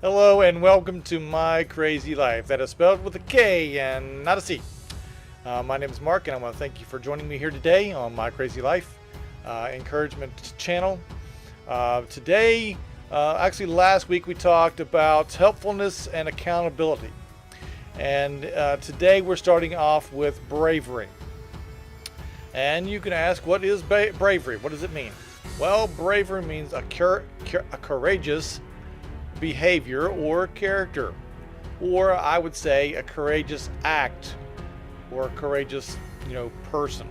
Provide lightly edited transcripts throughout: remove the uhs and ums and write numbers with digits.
Hello and welcome to My Crazy Life. That is spelled with a K and not a C. My name is Mark, and I want to thank you for joining me here today on My Crazy Life encouragement channel. Actually last week we talked about helpfulness and accountability. And today we're starting off with bravery. And you can ask, what is bravery? What does it mean? Well, bravery means a courageous behavior or character, or I would say a courageous act or a courageous, person,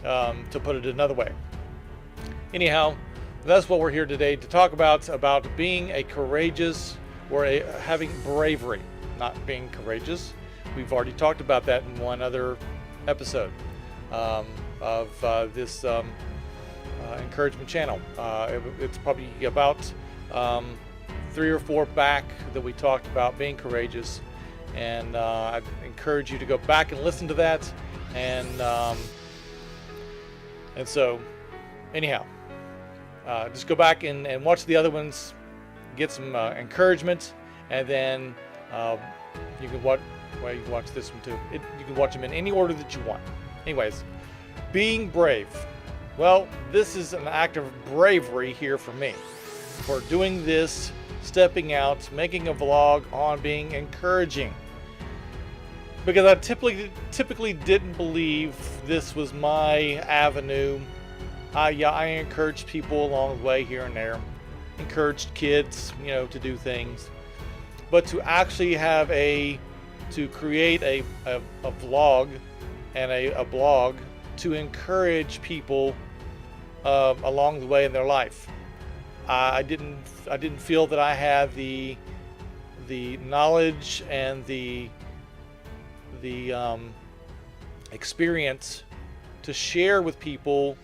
to put it another way. Anyhow, that's what we're here today to talk about being a courageous or having bravery, not being courageous. We've already talked about that in one other episode of this encouragement channel. It's probably about 3 or 4 back that we talked about being courageous, and I encourage you to go back and listen to that. And so, anyhow, just go back and watch the other ones, get some encouragement, and then you can watch. Well, you can watch this one too. You can watch them in any order that you want. Anyways, being brave. Well, this is an act of bravery here for me, for doing this, stepping out, making a vlog on being encouraging. Because I typically didn't believe this was my avenue. I encouraged people along the way here and there, encouraged kids, to do things. But to actually to create a vlog and a blog to encourage people along the way in their life, I didn't feel that I had the knowledge and the experience to share with people,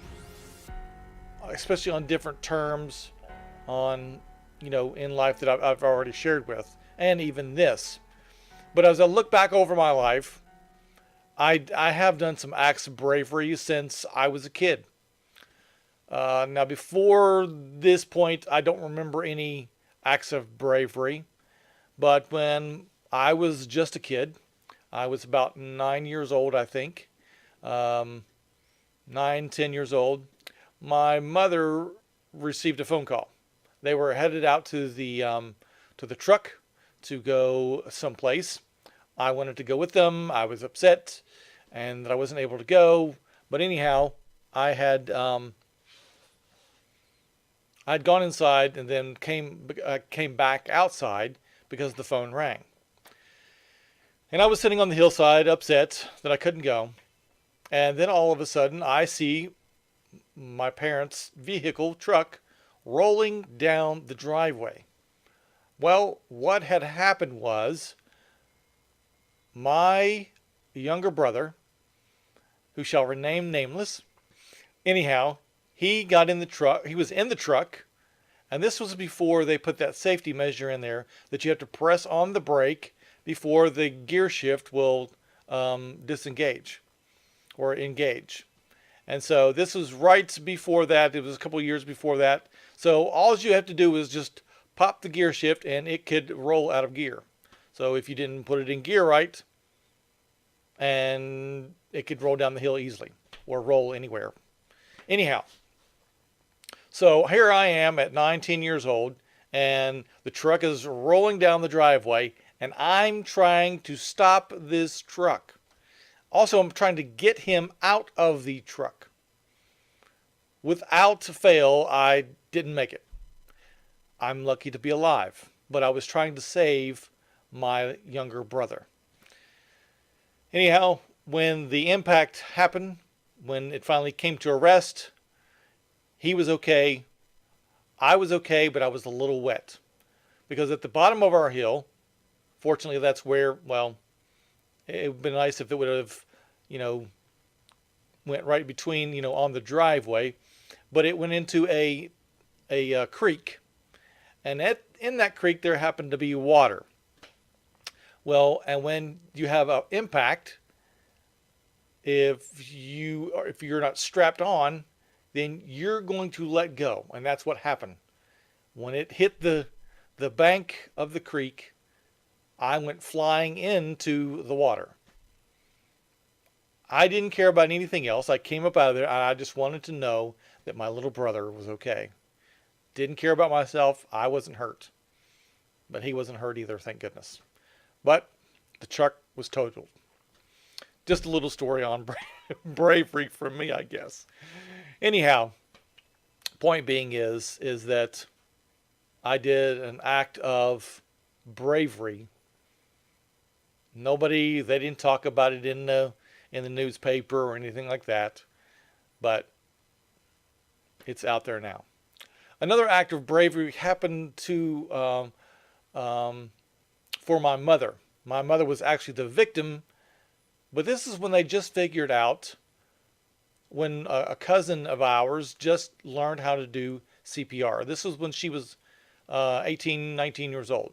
especially on different terms, on in life that I've already shared with, and even this. But as I look back over my life, I have done some acts of bravery since I was a kid. Now, before this point, I don't remember any acts of bravery. But when I was just a kid, I was about 9 years old, I think, 10 years old. My mother received a phone call. They were headed out to the truck to go someplace. I wanted to go with them. I was upset and that I wasn't able to go. But anyhow, I'd gone inside and then came back outside because the phone rang. And I was sitting on the hillside upset that I couldn't go. And then all of a sudden I see my parents' vehicle, truck, rolling down the driveway. Well, what had happened was my younger brother, who shall remain nameless, anyhow, he got in the truck. He was in the truck, and this was before they put that safety measure in there that you have to press on the brake before the gear shift will disengage or engage. And so this was right before that. It was a couple of years before that. So all you have to do is just pop the gear shift and it could roll out of gear. So if you didn't put it in gear right, and it could roll down the hill easily or roll anywhere. Anyhow, so here I am at 19 years old, and the truck is rolling down the driveway, and I'm trying to stop this truck. Also, I'm trying to get him out of the truck. Without fail, I didn't make it. I'm lucky to be alive, but I was trying to save my younger brother. Anyhow, when the impact happened, when it finally came to a rest, he was okay. I was okay, but I was a little wet. Because at the bottom of our hill, fortunately that's where, well, it would have been nice if it would have, went right between, on the driveway. But it went into a creek. And in that creek there happened to be water. Well, and when you have an impact, if you're not strapped on, then you're going to let go, and that's what happened. When it hit the the bank of the creek, I went flying into the water. I didn't care about anything else. I came up out of there and I just wanted to know that my little brother was okay. Didn't care about myself. I wasn't hurt. But he wasn't hurt either, thank goodness. But the truck was totaled. Just a little story on bravery from me, I guess. Anyhow, point being is that I did an act of bravery. They didn't talk about it in the newspaper or anything like that, but it's out there now. Another act of bravery happened for my mother. My mother was actually the victim, but this is when they just figured out, when a cousin of ours just learned how to do CPR. This was when she was 18, 19 years old.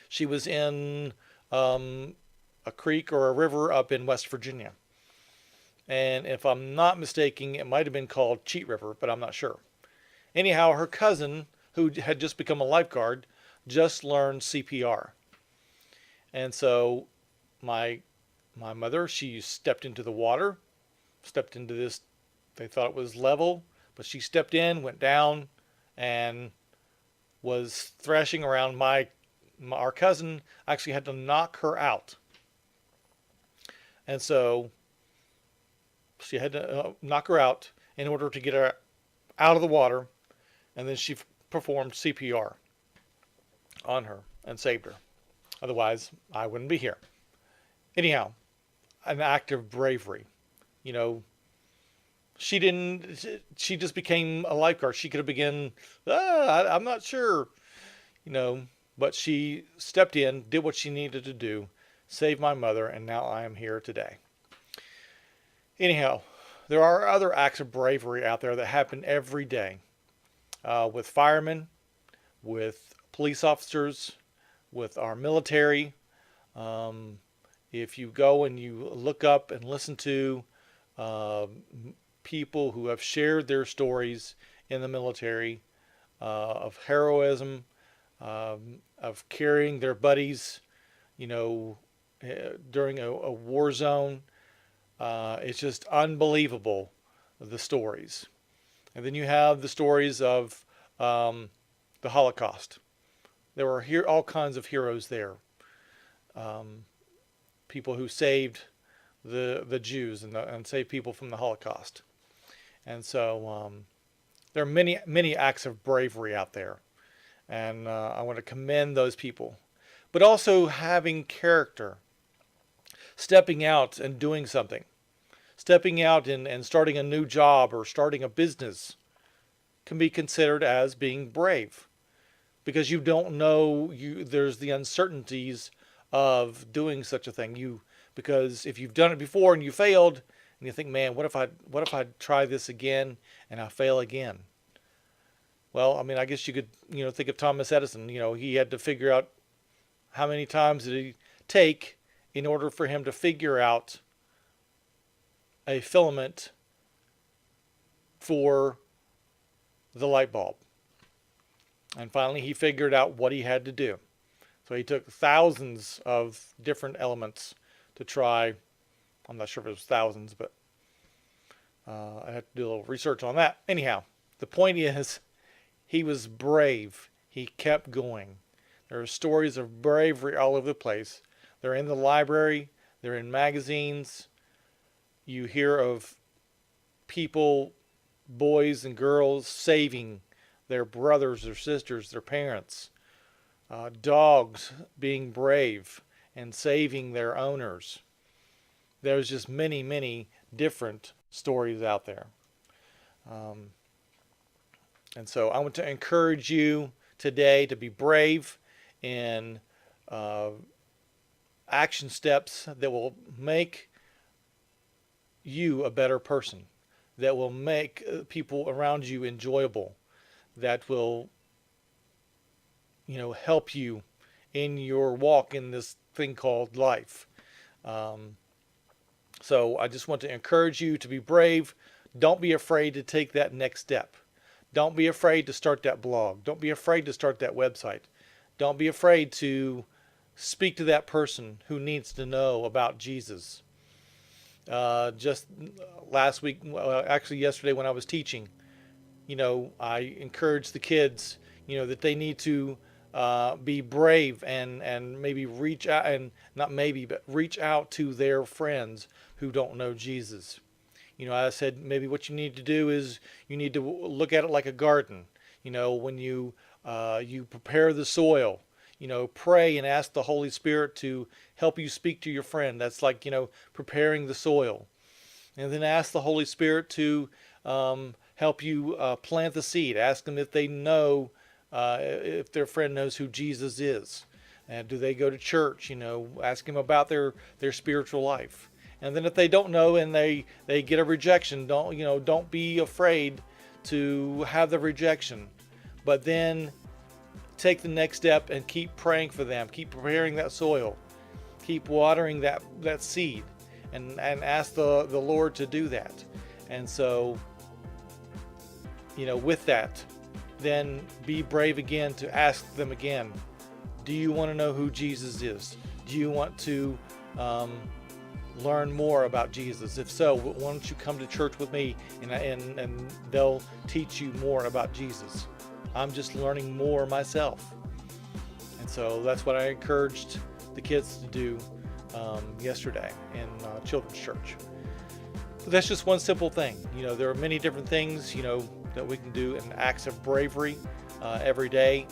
She was in a creek or a river up in West Virginia. And if I'm not mistaken, it might have been called Cheat River, but I'm not sure. Anyhow, her cousin, who had just become a lifeguard, just learned CPR. And so my mother, she stepped into the water, stepped into this, they thought it was level, but she stepped in, went down, and was thrashing around. Our cousin actually had to knock her out. And so she had to knock her out in order to get her out of the water, and then she performed CPR on her and saved her. Otherwise, I wouldn't be here. Anyhow, an act of bravery. You know, she just became a lifeguard. She could have begun, I'm not sure, but she stepped in, did what she needed to do, saved my mother, and now I am here today. Anyhow, there are other acts of bravery out there that happen every day with firemen, with police officers, with our military. If you go and you look up and listen to people who have shared their stories in the military of heroism, of carrying their buddies, during a war zone, it's just unbelievable, the stories. And then you have the stories of the Holocaust. There were all kinds of heroes there. People who saved the Jews and saved people from the Holocaust. And so there are many, many acts of bravery out there. And I want to commend those people. But also having character. Stepping out and doing something. Stepping out and starting a new job or starting a business can be considered as being brave. Because you don't know, there's the uncertainties of doing such a thing. Because if you've done it before and you failed, and you think, man, what if I try this again and I fail again? Well, I mean, I guess you could, think of Thomas Edison. He had to figure out how many times did he take in order for him to figure out a filament for the light bulb. And finally, he figured out what he had to do. So he took thousands of different elements to try. I'm not sure if it was thousands, but I had to do a little research on that. Anyhow, the point is, he was brave. He kept going. There are stories of bravery all over the place. They're in the library. They're in magazines. You hear of people, boys and girls, saving their brothers, their sisters, their parents. Dogs being brave and saving their owners. There's just many, many different stories out there. And so I want to encourage you today to be brave in action steps that will make you a better person, that will make people around you enjoyable, that will, help you in your walk in this thing called life. So I just want to encourage you to be brave. Don't be afraid to take that next step. Don't be afraid to start that blog. Don't be afraid to start that website. Don't be afraid to speak to that person who needs to know about Jesus. Just last week, actually yesterday when I was teaching, I encouraged the kids, that they need to be brave and maybe reach out, and not maybe, but reach out to their friends who don't know Jesus. I said maybe what you need to do is you need to look at it like a garden. When you prepare the soil, pray and ask the Holy Spirit to help you speak to your friend. That's like, preparing the soil. And then ask the Holy Spirit to help you plant the seed. Ask them if they know, if their friend knows who Jesus is. And do they go to church? Ask them about their spiritual life. And then if they don't know and they get a rejection, don't be afraid to have the rejection. But then take the next step and keep praying for them. Keep preparing that soil. Keep watering that seed, and ask the Lord to do that. And so, with that, then be brave again to ask them again, do you want to know who Jesus is? Do you want to learn more about Jesus? If so, why don't you come to church with me and they'll teach you more about Jesus. I'm just learning more myself. And so that's what I encouraged the kids to do yesterday in children's church. But that's just one simple thing. There are many different things, that we can do in acts of bravery every day.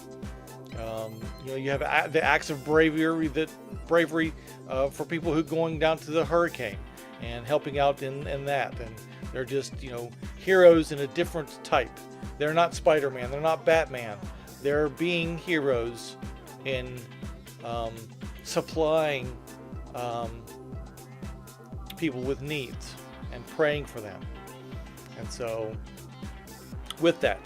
You have the acts of bravery for people who are going down to the hurricane and helping out in that. And they're just, heroes in a different type. They're not Spider-Man. They're not Batman. They're being heroes in supplying people with needs and praying for them. And so with that,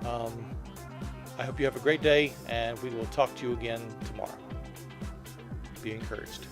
I hope you have a great day, and we will talk to you again tomorrow. Be encouraged.